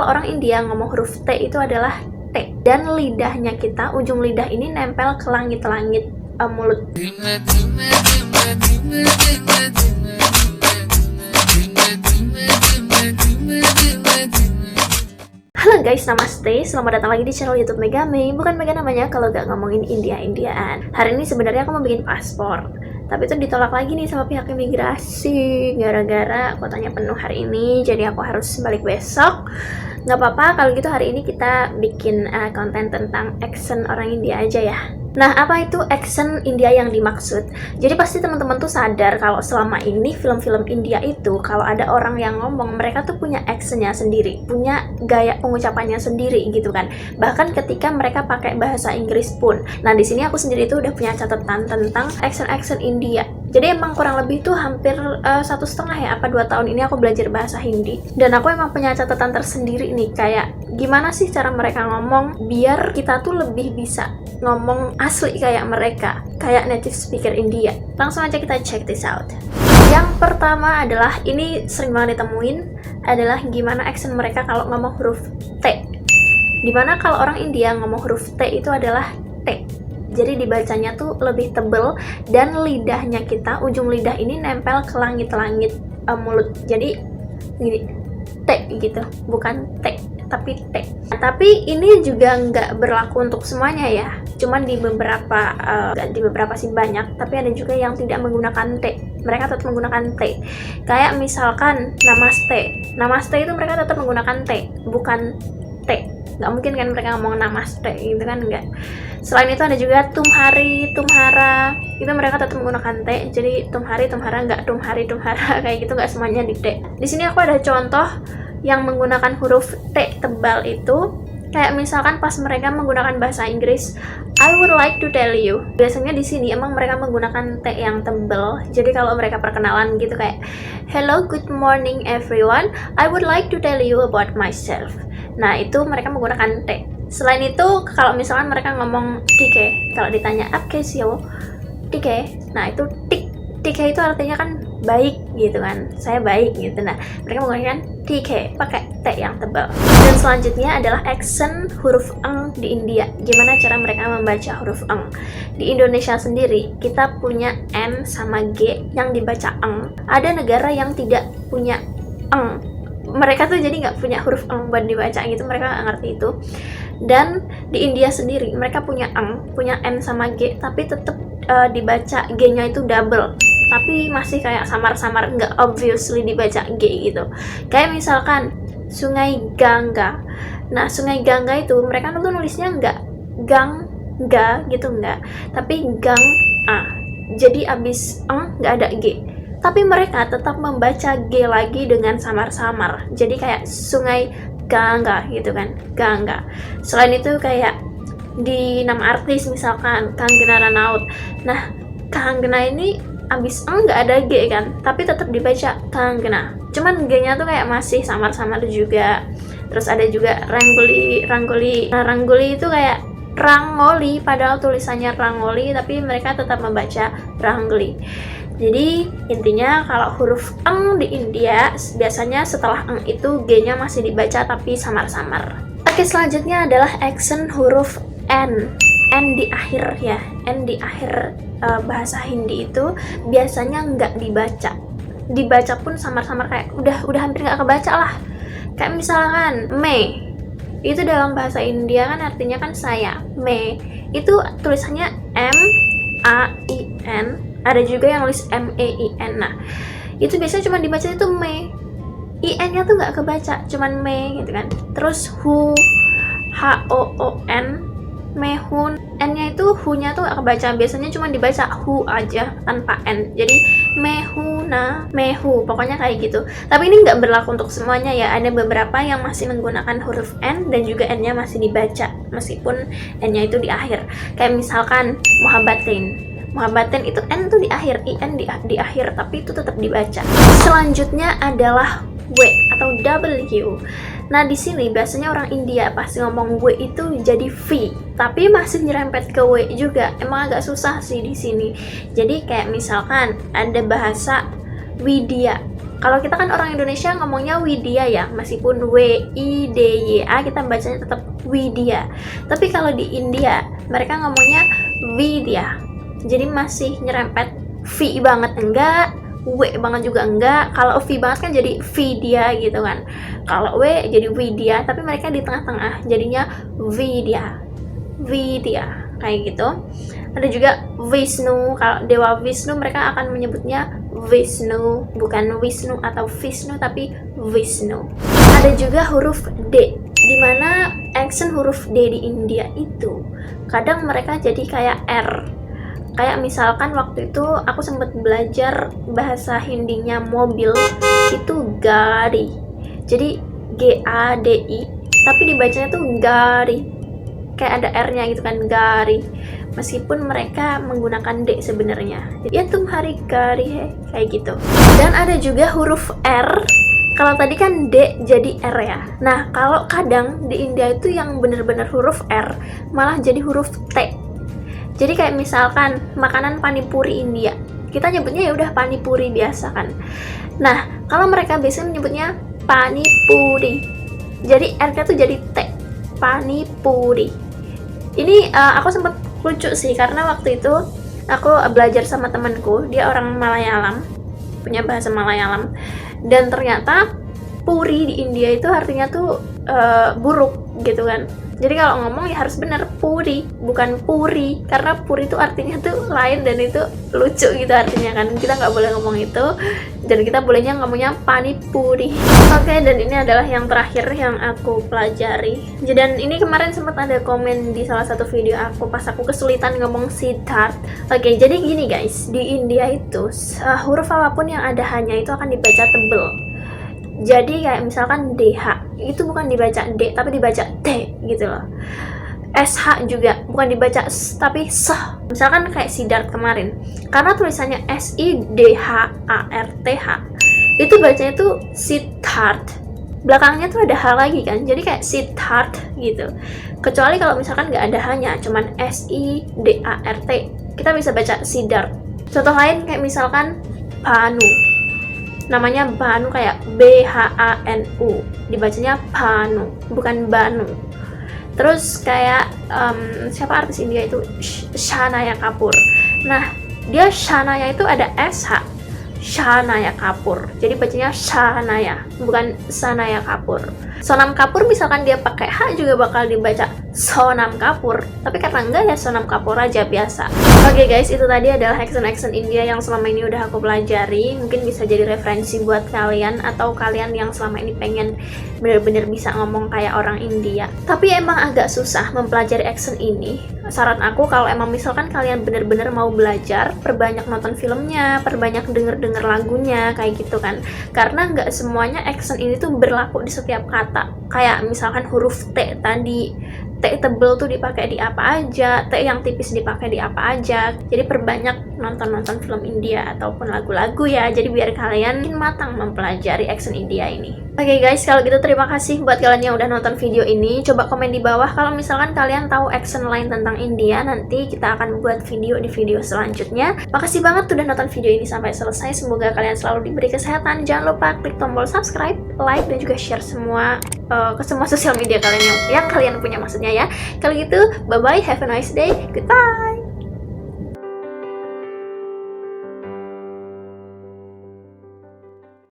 kalau orang India ngomong huruf T itu adalah T, dan lidahnya kita, ujung lidah ini nempel ke langit-langit mulut. Halo guys, namaste, selamat datang lagi di channel YouTube Megame. Bukan Mega namanya kalau gak ngomongin India-Indiaan. Hari ini sebenarnya aku mau bikin paspor, tapi itu ditolak lagi nih sama pihak imigrasi gara-gara kotanya penuh hari ini, jadi aku harus balik besok. Nggak apa-apa, kalau gitu hari ini kita bikin konten tentang accent orang India aja ya. Nah, apa itu accent India yang dimaksud? Jadi pasti teman-teman tuh sadar kalau selama ini film-film India itu kalau ada orang yang ngomong, mereka tuh punya accentnya sendiri, punya gaya pengucapannya sendiri gitu kan. Bahkan ketika mereka pakai bahasa Inggris pun. Nah, di sini aku sendiri tuh udah punya catatan tentang accent India. Jadi emang kurang lebih tuh hampir 1,5 ya, apa 2 tahun ini aku belajar bahasa Hindi. Dan aku emang punya catatan tersendiri nih, kayak gimana sih cara mereka ngomong biar kita tuh lebih bisa ngomong asli kayak mereka, kayak native speaker India. Langsung aja kita check this out. Yang pertama adalah, ini sering banget ditemuin, adalah gimana accent mereka kalau ngomong huruf T. Dimana kalau orang India ngomong huruf T itu adalah T. Jadi dibacanya tuh lebih tebel, dan lidahnya kita, ujung lidah ini nempel ke langit-langit mulut. Jadi gini, T gitu, bukan T, tapi T. Nah, tapi ini juga nggak berlaku untuk semuanya ya. Cuman di beberapa sih banyak, tapi ada juga yang tidak menggunakan T. Mereka tetap menggunakan T. Kayak misalkan namaste. Namaste itu mereka tetap menggunakan T, bukan T. Nggak mungkin kan mereka ngomong namaste gitu kan, nggak. Selain itu ada juga tumhari, tumhara, itu mereka tetap menggunakan T. Jadi tumhari, tumhara, nggak tumhari, tumhara kayak gitu, nggak semuanya di T. Di sini aku ada contoh yang menggunakan huruf T tebal itu, kayak misalkan pas mereka menggunakan bahasa Inggris, I would like to tell you. Biasanya di sini emang mereka menggunakan T yang tebal. Jadi kalau mereka perkenalan gitu kayak hello, good morning everyone, I would like to tell you about myself. Nah, itu mereka menggunakan T. Selain itu, kalau misalkan mereka ngomong tike, kalau ditanya up kesio tike, nah itu tike itu artinya kan baik gitu kan, saya baik gitu. Nah, mereka menggunakan tike pakai T yang tebal. Dan selanjutnya adalah accent huruf eng di India. Gimana cara mereka membaca huruf eng? Di Indonesia sendiri kita punya N sama G yang dibaca eng. Ada negara yang tidak punya eng. Mereka tuh jadi nggak punya huruf eng buat dibaca gitu, mereka nggak ngerti itu. Dan di India sendiri mereka punya eng, punya N sama G, tapi tetap dibaca G-nya itu double, tapi masih kayak samar-samar, nggak obviously dibaca G gitu. Kayak misalkan Sungai Gangga. Nah, Sungai Gangga itu mereka tuh nulisnya nggak Gangga gitu, nggak, tapi Gang A. Jadi abis eng nggak ada G. Tapi mereka tetap membaca G lagi dengan samar-samar. Jadi kayak Sungai Gangga gitu kan, Gangga. Selain itu kayak di nama artis misalkan Kanggena Ranaut. Nah, Kanggena ini abis eng nggak ada G kan, tapi tetap dibaca Kanggena. Cuman G-nya tuh kayak masih samar-samar juga. Terus ada juga Rangoli. Nah, Rangoli itu kayak Rangoli, padahal tulisannya Rangoli, tapi mereka tetap membaca Rangoli. Jadi intinya kalau huruf eng di India biasanya setelah eng itu G-nya masih dibaca tapi samar-samar. Oke, selanjutnya adalah accent huruf N. N di akhir ya. N di akhir bahasa Hindi itu biasanya nggak dibaca. Dibaca pun samar-samar, kayak udah hampir nggak kebaca lah. Kayak misalkan me. Itu dalam bahasa India kan artinya kan saya. Me. Itu tulisannya M A I N. Ada juga yang nulis M-E-I-N. Nah, itu biasanya cuma dibaca itu me. I-N-nya tuh nggak kebaca, cuman me gitu kan. Terus hu, H-O-O-N, mehun. N-nya itu, hu-nya tuh nggak kebaca. Biasanya cuma dibaca hu aja, tanpa N. Jadi, mehuna, mehu. Pokoknya kayak gitu. Tapi ini nggak berlaku untuk semuanya ya. Ada beberapa yang masih menggunakan huruf N, dan juga N-nya masih dibaca. Meskipun N-nya itu di akhir. Kayak misalkan, Muhabbatin itu N tuh di akhir, IN di akhir, tapi itu tetap dibaca. Selanjutnya adalah W atau W. Nah, di sini biasanya orang India pasti ngomong W itu jadi V, tapi masih nyerempet ke W juga. Emang agak susah sih di sini. Jadi kayak misalkan ada bahasa Widya. Kalau kita kan orang Indonesia ngomongnya Widya ya, meskipun W-I-D-Y-A kita bacanya tetap Widya. Tapi kalau di India mereka ngomongnya Vidya. Jadi masih nyerempet V banget enggak, W banget juga enggak. Kalau V banget kan jadi Vidya gitu kan. Kalau W jadi Widya, tapi mereka di tengah-tengah jadinya Vidya. Vidya kayak gitu. Ada juga Vishnu. Kalau dewa Vishnu mereka akan menyebutnya Vishnu, bukan Wisnu atau Vishnu tapi Vishnu. Ada juga huruf D, dimana accent huruf D di India itu kadang mereka jadi kayak R. Kayak misalkan waktu itu aku sempat belajar bahasa Hindinya mobil itu gari, jadi G-A-D-I, tapi dibacanya tuh gari, kayak ada R-nya gitu kan, gari. Meskipun mereka menggunakan D sebenarnya. Ya tumhari gari he, kayak gitu. Dan ada juga huruf R. Kalau tadi kan D jadi R ya. Nah, kalau kadang di India itu yang bener-bener huruf R malah jadi huruf T. Jadi kayak misalkan makanan panipuri India, kita nyebutnya ya udah panipuri biasa kan. Nah, kalau mereka biasanya menyebutnya panipuri. Jadi R-nya tuh jadi T. Panipuri. Ini aku sempat lucu sih, karena waktu itu aku belajar sama temanku, dia orang Malayalam, punya bahasa Malayalam, dan ternyata puri di India itu artinya tuh buruk gitu kan. Jadi kalau ngomong ya harus benar puri, bukan puri, karena puri itu artinya tuh lain dan itu lucu gitu artinya kan. Kita nggak boleh ngomong itu, dan kita bolehnya ngomongnya panipuri. Oke, dan ini adalah yang terakhir yang aku pelajari. Dan ini kemarin sempat ada komen di salah satu video aku pas aku kesulitan ngomong Siddharth. Oke, jadi gini guys, di India itu huruf apapun yang ada hanya itu akan dibaca tebel. Jadi kayak misalkan DH itu bukan dibaca D tapi dibaca T gitu loh. SH juga bukan dibaca S tapi SH. Misalkan kayak Siddharth kemarin, karena tulisannya SIDHARTH, itu bacanya tuh Siddharth. Belakangnya tuh ada H lagi kan, jadi kayak Siddharth gitu. Kecuali kalau misalkan nggak ada hanya, cuman SIDART, kita bisa baca Siddharth. Contoh lain kayak misalkan Banu, namanya Banu kayak BHANU, dibacanya Banu bukan Banu. Terus kayak siapa artis India itu, Shanaya Kapoor. Nah, dia Shanaya itu ada SH, Shanaya Kapoor, jadi bacanya Shanaya bukan Sanaya Kapoor. Sonam Kapoor misalkan dia pakai H juga bakal dibaca Sonam Kapoor, tapi karena enggak ya Sonam Kapoor aja biasa. Oke guys, itu tadi adalah accent India yang selama ini udah aku pelajari. Mungkin bisa jadi referensi buat kalian, atau kalian yang selama ini pengen bener-bener bisa ngomong kayak orang India. Tapi emang agak susah mempelajari accent ini. Saran aku kalau emang misalkan kalian bener-bener mau belajar, perbanyak nonton filmnya, perbanyak denger-denger lagunya kayak gitu kan. Karena nggak semuanya accent ini tuh berlaku di setiap kata. Kayak misalkan huruf T tadi, T tebel tuh dipakai di apa aja, T yang tipis dipakai di apa aja. Jadi perbanyak nonton film India ataupun lagu-lagu ya, jadi biar kalian matang mempelajari accent India ini. Oke guys, kalau gitu terima kasih buat kalian yang udah nonton video ini. Coba komen di bawah kalau misalkan kalian tahu accent lain tentang India. Nanti kita akan buat video di video selanjutnya. Makasih banget udah nonton video ini sampai selesai. Semoga kalian selalu diberi kesehatan. Jangan lupa klik tombol subscribe, like, dan juga share semua ke semua sosial media kalian yang kalian punya maksudnya ya. Kalau gitu, bye bye, have a nice day, goodbye.